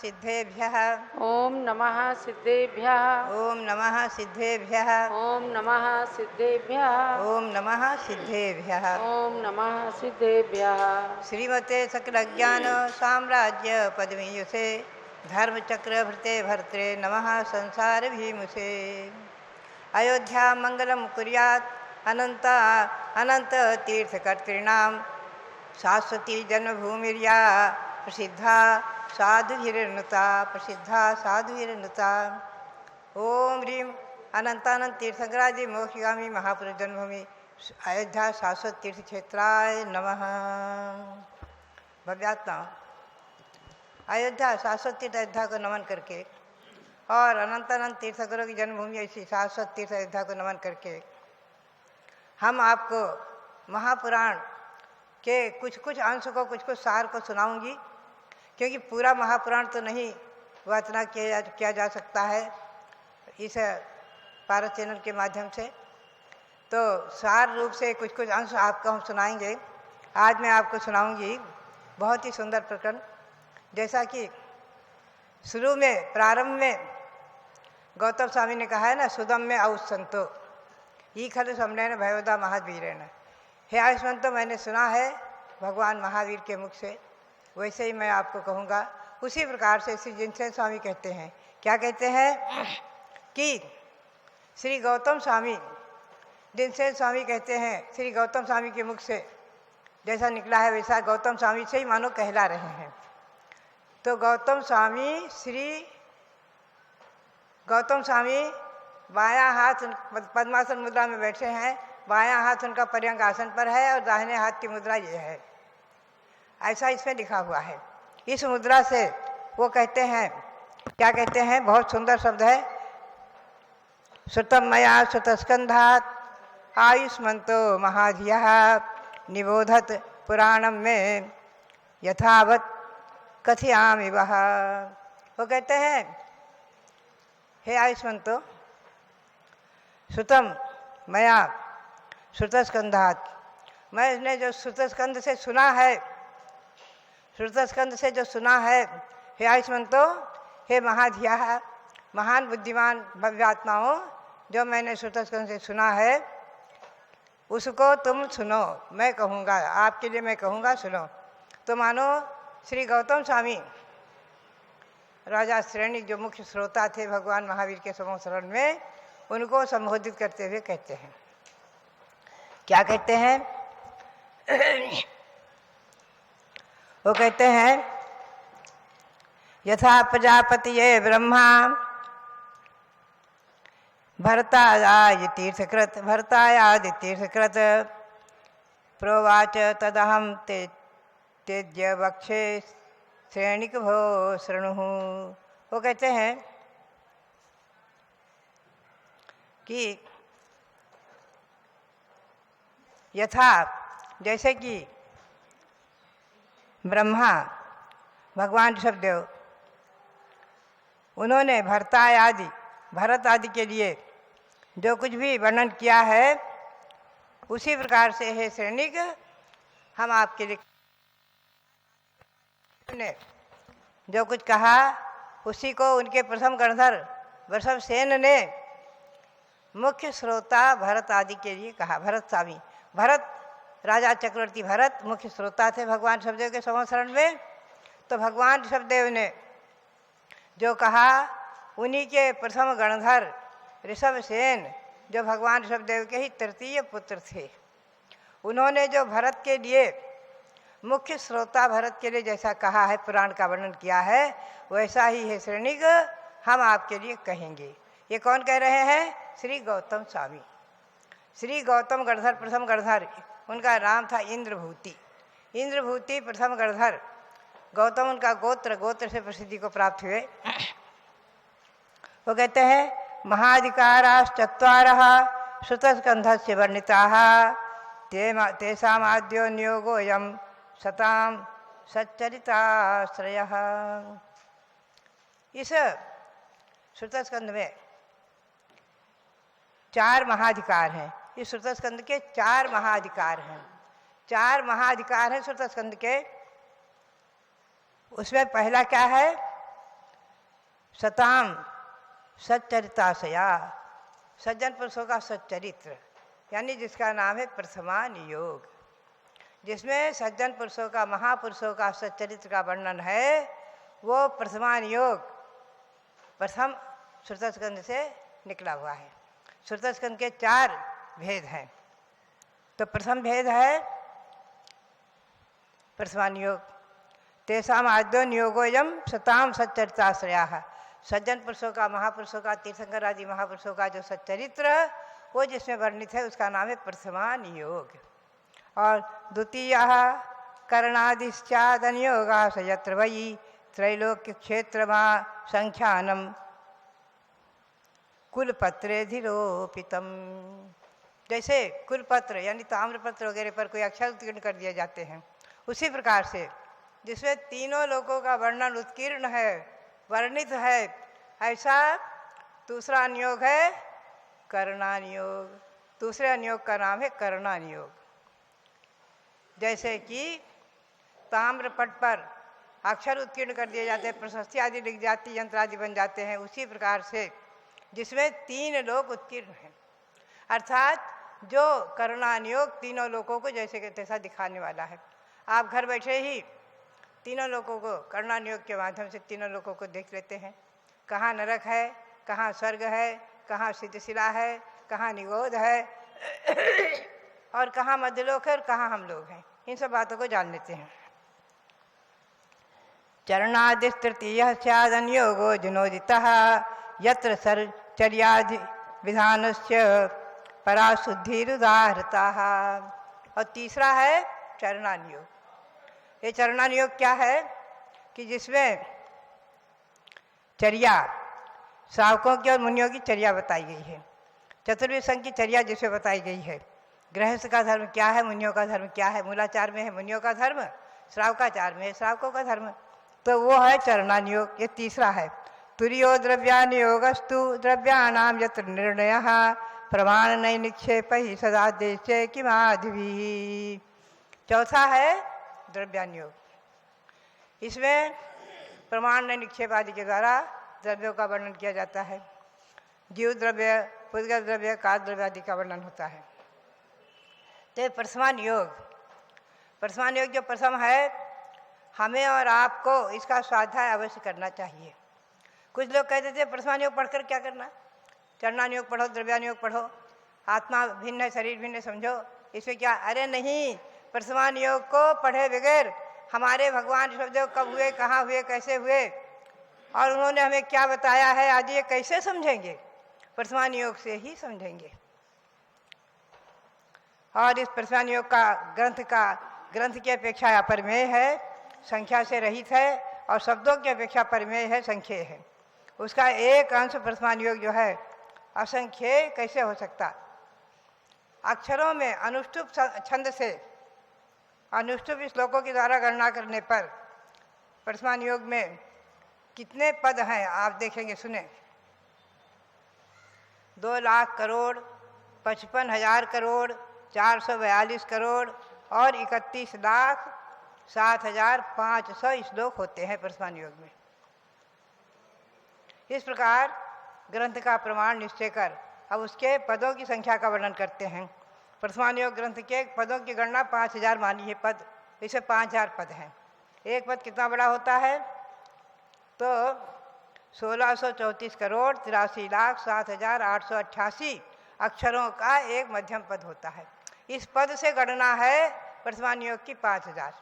सिद्धेभ्यः ओम नमः सिद्धेभ्यः ओम नमः सिद्धेभ्यः ओम नमः सिद्धेभ्यः ओम नमः सिद्धेभ्यः। ओम नमः सिद्धेभ्यः। श्रीमते सकलज्ञान साम्राज्य पद्मीयुषे धर्मचक्र भृते भर्त्रे नमः संसार भीमुषे। अयोध्या मंगलम कुर्यात् अनंत अनंत तीर्थकर्तॄणां शाश्वती जन्मभूमिर्या प्रसिद्धा साधुभिरनुता प्रसिद्धा साधुभिरनुता। ओम ह्रीं अनंतानंद तीर्थंकराजी मोक्षगामी महापुरुष जन्मभूमि अयोध्या शाश्वत तीर्थ क्षेत्राय नमः। भव्यात्मा अयोध्या शाश्वत तीर्थ अयोध्या को नमन करके और अनंतानंद तीर्थंकरों की जन्मभूमि ऐसी शाश्वत तीर्थ अयोध्या को नमन करके हम आपको महापुराण के कुछ कुछ अंश को कुछ कुछ सार को सुनाऊंगी, क्योंकि पूरा महापुराण तो नहीं वाचना किया जा सकता है इस पारस चैनल के माध्यम से। तो सार रूप से कुछ कुछ अंश आपको हम सुनाएंगे। आज मैं आपको सुनाऊंगी बहुत ही सुंदर प्रकरण। जैसा कि शुरू में प्रारंभ में गौतम स्वामी ने कहा है ना, सुदम में औसंतो ई खल समनैन भयोदा महावीरेण। हे आयुष्मंतो, मैंने सुना है भगवान महावीर के मुख से, वैसे ही मैं आपको कहूँगा। उसी प्रकार से श्री जिनसेन स्वामी कहते हैं, क्या कहते हैं कि श्री गौतम स्वामी जिनसेन स्वामी कहते हैं श्री गौतम स्वामी के मुख से जैसा निकला है वैसा गौतम स्वामी से ही मानो कहला रहे हैं। तो गौतम स्वामी बायां हाथ पद्मासन मुद्रा में बैठे हैं, बायां हाथ उनका पर्यंक आसन पर है और दाहिने हाथ की मुद्रा ये है, ऐसा इसमें लिखा हुआ है। इस मुद्रा से वो कहते हैं, क्या कहते हैं, बहुत सुंदर शब्द है, श्रुतम मया श्रुतस्कंधात आयुष्मंतो महाधियः निबोधत पुराणम में यथावत कथयामि वह। वो कहते हैं, हे आयुष्मंतो, श्रुतम मया श्रुतस्कंधात, मैंने जो श्रुतस्कंध से सुना है, श्रुतस्कंध से जो सुना है, हे आयुष्मंतो, हे महाधिया, महान बुद्धिमान भव्यात्माओं, जो मैंने श्रुतस्कंध से सुना है उसको तुम सुनो। मैं कहूँगा आपके लिए, मैं कहूँगा सुनो। तो मानो श्री गौतम स्वामी राजा श्रेणी जो मुख्य श्रोता थे भगवान महावीर के समूह शरण में, उनको संबोधित करते हुए कहते हैं, क्या कहते हैं वो कहते हैं, यथा प्रजापति ये ब्रह्मा भरतायादि तीर्थकृत प्रोवाच तदहम तेज्य वक्षे श्रेणिक भो शृणु। वो कहते हैं कि यथा, जैसे कि ब्रह्मा भगवान ऋषभदेव, उन्होंने भरत आदि के लिए जो कुछ भी वर्णन किया है, उसी प्रकार से हे श्रेणिक हम आपके लिए ने जो कुछ कहा उसी को उनके प्रथम गणधर वृषभसेन ने मुख्य श्रोता भरत आदि के लिए कहा। भरत स्वामी, भरत राजा चक्रवर्ती भरत मुख्य श्रोता थे भगवान ऋषभदेव के समूह शरण में। तो भगवान ऋषभदेव ने जो कहा, उन्हीं के प्रथम गणधर ऋषभसेन, जो भगवान ऋषभदेव के ही तृतीय पुत्र थे, उन्होंने जो भरत के लिए मुख्य श्रोता भरत के लिए जैसा कहा है, पुराण का वर्णन किया है, वैसा ही है श्रेणिक हम आपके लिए कहेंगे। ये कौन कह रहे हैं? श्री गौतम स्वामी। श्री गौतम गणधर प्रथम गणधर, उनका नाम था इंद्रभूति। इंद्रभूति प्रथम गणधर गौतम, उनका गोत्र से प्रसिद्धि को प्राप्त हुए। वो कहते हैं, महाधिकाराश्चत्वारः श्रुतस्कन्धस्य वर्णिताः तेषामाद्यो नियोगोऽयं सतां सच्चरिताश्रयः। इस श्रुतस्कंध में 4 महाधिकार हैं। इस श्रुतस्कंध के 4 महाधिकार हैं। 4 महाधिकार हैं श्रुतस्कंध के। उसमें पहला क्या है सताम सच्चरिताशया, सज्जन पुरुषों का सच्चरित्र, यानी जिसका नाम है प्रथमान योग, जिसमें सज्जन पुरुषों का, महापुरुषों का सच्चरित्र का वर्णन है, वो प्रथमान योग प्रथम श्रुतस्कंद से निकला हुआ है। श्रुतस्कंद के 4 भेद हैं। तो प्रथम भेद है प्रथमान योग, तेषाम आद्योन योगोयम सताम सच्चरिताश्रया, सज्जन पुरुषों का, महापुरुषों का, तीर्थंकर आदि महापुरुषों का जो सच्चरित्र वो जिसमें वर्णित है उसका नाम है प्रथमान योग। और द्वितीय करणादिश्चादनियोगा स यत्र वयि त्रैलोक्य क्षेत्र संख्यानम कुलपत्रेधिरोपितम, जैसे कुलपत्र यानी ताम्रपत्र वगैरह पर कोई अक्षर उत्कीर्ण कर दिए जाते हैं, उसी प्रकार से जिसमें तीनों लोकों का वर्णन उत्कीर्ण है, वर्णित है, ऐसा दूसरा नियोग है करणानियोग। दूसरे अनियोग का नाम है करणानियोग। जैसे कि ताम्रपट पर अक्षर उत्कीर्ण कर दिए जाते हैं, प्रशस्ति आदि लिख जाती, यंत्र आदि बन जाते हैं, उसी प्रकार से जिसमें 3 लोक उत्कीर्ण हैं, अर्थात जो करणानियोग तीनों लोकों को जैसे कि तैसा दिखाने वाला है। आप घर बैठे ही तीनों लोकों को करणानियोग के माध्यम से तीनों लोकों को देख लेते हैं, कहाँ नरक है, कहाँ स्वर्ग है, कहाँ सिद्धशिला है, कहाँ निगोध है और कहाँ मध्यलोक है और कहाँ हम लोग हैं, इन सब बातों को जान लेते हैं। चरणादिस्तृतीय स्यादन्योगो जनोदितः यत्र चर्यादि विधानस्य पराशुद्धिरुदाहृता। और तीसरा है चरणानियोग। ये चरणानियोग क्या है कि जिसमें चर्या, श्रावकों की और मुनियों की चर्या बताई गई है, चतुर्विध संघ की चर्या जिसमें बताई गई है, गृहस्थ का धर्म क्या है, मुनियों का धर्म क्या है, मूलाचार में है मुनियों का धर्म, श्रावकाचार में है श्रावकों का धर्म, तो वो है चरणानियोग। ये तीसरा है। तुर्यो द्रव्यानियोगस्तु द्रव्याणाम यत्र निर्णयः प्रमाण नहीं निक्षेप ही सदा देशे किमाधिभिः। चौथा है द्रव्यानियोग। इसमें प्रमाण नहीं निक्षेप आदि के द्वारा द्रव्यों का वर्णन किया जाता है। जीव द्रव्य, पुद्गल द्रव्य, कार्य द्रव्य आदि का वर्णन होता है। तो प्रथमान योग, प्रथमान योग जो प्रथम है, हमें और आपको इसका स्वाध्याय अवश्य करना चाहिए। कुछ लोग कहते थे प्रथमान योग पढ़कर क्या करना, चरणानियोग पढ़ो, द्रव्यानियोग पढ़ो, आत्मा भिन्न है शरीर भिन्न समझो, इसमें क्या। अरे नहीं, प्रथमान योग को पढ़े बगैर हमारे भगवान ऋषभदेव कब हुए, कहाँ हुए, कैसे हुए और उन्होंने हमें क्या बताया है आदि ये कैसे समझेंगे, प्रथमान योग से ही समझेंगे। और इस प्रथमान योग का ग्रंथ की अपेक्षा अपरिमेय है, संख्या से रहित है और शब्दों की अपेक्षा परिमेय है, संख्येय है। उसका एक अंश प्रथमान योग जो है असंख्येय कैसे हो सकता। अक्षरों में अनुष्टुप छंद से अनुष्टुप श्लोकों के द्वारा गणना करने पर प्रथमान योग में कितने पद हैं आप देखेंगे, सुने। 2 लाख करोड़, 55,000 करोड़, 442 करोड़ और 31,07,500 श्लोक होते हैं प्रथमान योग में। इस प्रकार ग्रंथ का प्रमाण निश्चय कर अब उसके पदों की संख्या का वर्णन करते हैं। प्रथमान योग ग्रंथ के पदों की गणना 5,000 मानी है पद, इसे 5,000 पद हैं। एक पद कितना बड़ा होता है तो 1634 करोड़ 83,07,888 अक्षरों का एक मध्यम पद होता है। इस पद से गणना है प्रथमान योग की 5,000।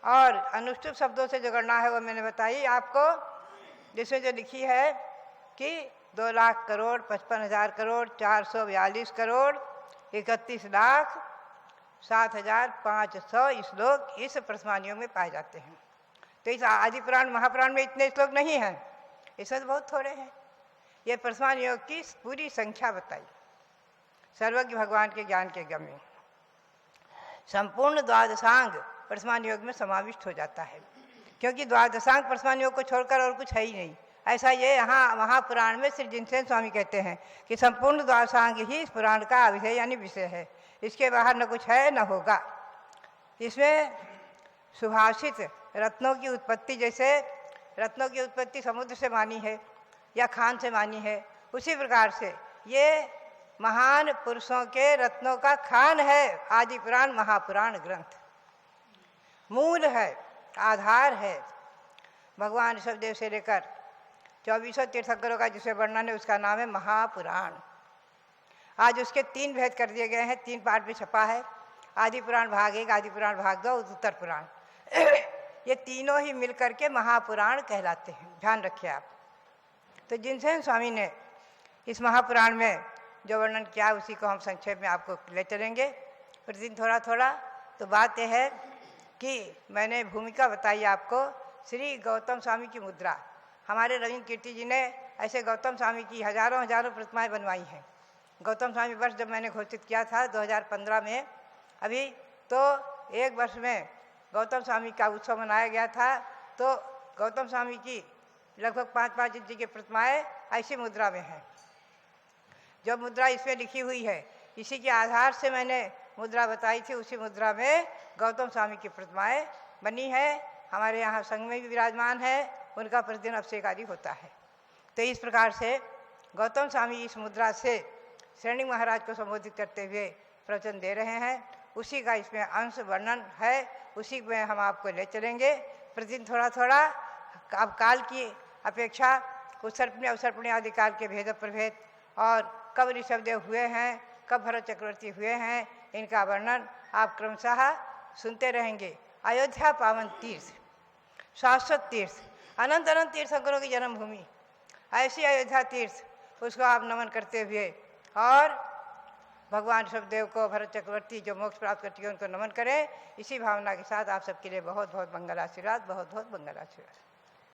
और अनुष्टुप शब्दों से जो गणना है वो मैंने बताई आपको, जिसमें जो लिखी है कि 2 लाख करोड़, 55,000 करोड़, 442 करोड़, 31,07,500 श्लोक इस प्रथमान योग में पाए जाते हैं। तो इस आदि पुराण महापुराण में इतने श्लोक नहीं हैं, इसमें तो बहुत थोड़े हैं। ये प्रथमान योग की पूरी संख्या बताई, सर्वज्ञ भगवान के ज्ञान के गम्य। संपूर्ण द्वादशांग प्रथमान योग में समाविष्ट हो जाता है, क्योंकि द्वादशांग प्रथमान योग को छोड़कर और कुछ है ही नहीं। ऐसा ये यहाँ महापुराण में श्री जिनसेन स्वामी कहते हैं कि संपूर्ण द्वादशांग ही इस पुराण का विषय यानी विषय है, इसके बाहर न कुछ है न होगा। इसमें सुभाषित रत्नों की उत्पत्ति जैसे रत्नों की उत्पत्ति समुद्र से मानी है या खान से मानी है, उसी प्रकार से ये महान पुरुषों के रत्नों का खान है। आदि पुराण महापुराण ग्रंथ मूल है, आधार है। भगवान ऋषभदेव से लेकर 2400 तीर्थंकरों का जिसे वर्णन है उसका नाम है महापुराण। आज उसके 3 भेद कर दिए गए हैं, 3 पार्ट में छपा है। आदि पुराण भाग 1, आदि पुराण भाग 2 और उत्तर पुराण। ये तीनों ही मिलकर के महापुराण कहलाते हैं, ध्यान रखिए आप। तो जिनसेन स्वामी ने इस महापुराण में जो वर्णन किया उसी को हम संक्षेप में आपको ले चलेंगे प्रतिदिन थोड़ा थोड़ा। तो बात यह है कि मैंने भूमिका बताई आपको श्री गौतम स्वामी की मुद्रा। हमारे रविंद्र कीर्ति जी ने ऐसे गौतम स्वामी की हजारों प्रतिमाएं बनवाई हैं। गौतम स्वामी वर्ष जब मैंने घोषित किया था 2015 में, अभी तो 1 वर्ष में गौतम स्वामी का उत्सव मनाया गया था। तो गौतम स्वामी की लगभग 5-5 इंच की प्रतिमाएं ऐसी मुद्रा में हैं। जो मुद्रा इसमें लिखी हुई है इसी के आधार से मैंने मुद्रा बताई थी, उसी मुद्रा में गौतम स्वामी की प्रतिमाएं बनी है। हमारे यहाँ संघ में भी विराजमान है, उनका प्रतिदिन अभिषेक आदि होता है। तो इस प्रकार से गौतम स्वामी इस मुद्रा से श्रेणी महाराज को संबोधित करते हुए प्रवचन दे रहे हैं। उसी का इसमें अंश वर्णन है, उसी में हम आपको ले चलेंगे प्रतिदिन थोड़ा थोड़ा। अब काल की अपेक्षा उत्सर्पणी अवसर्पणी आदि काल के भेद प्रभेद और कब ऋषभदेव हुए हैं, कब भरत चक्रवर्ती हुए हैं, इनका वर्णन आप क्रमशः सुनते रहेंगे। अयोध्या पावन तीर्थ, शाश्वत तीर्थ, अनंत अनंत तीर्थंकरों की जन्मभूमि, ऐसी अयोध्या तीर्थ, उसको आप नमन करते हुए और भगवान ऋषभदेव को, भरत चक्रवर्ती जो मोक्ष प्राप्त कर चुके उनको नमन करें। इसी भावना के साथ आप सबके लिए बहुत बहुत मंगल आशीर्वाद, बहुत बहुत मंगल आशीर्वाद।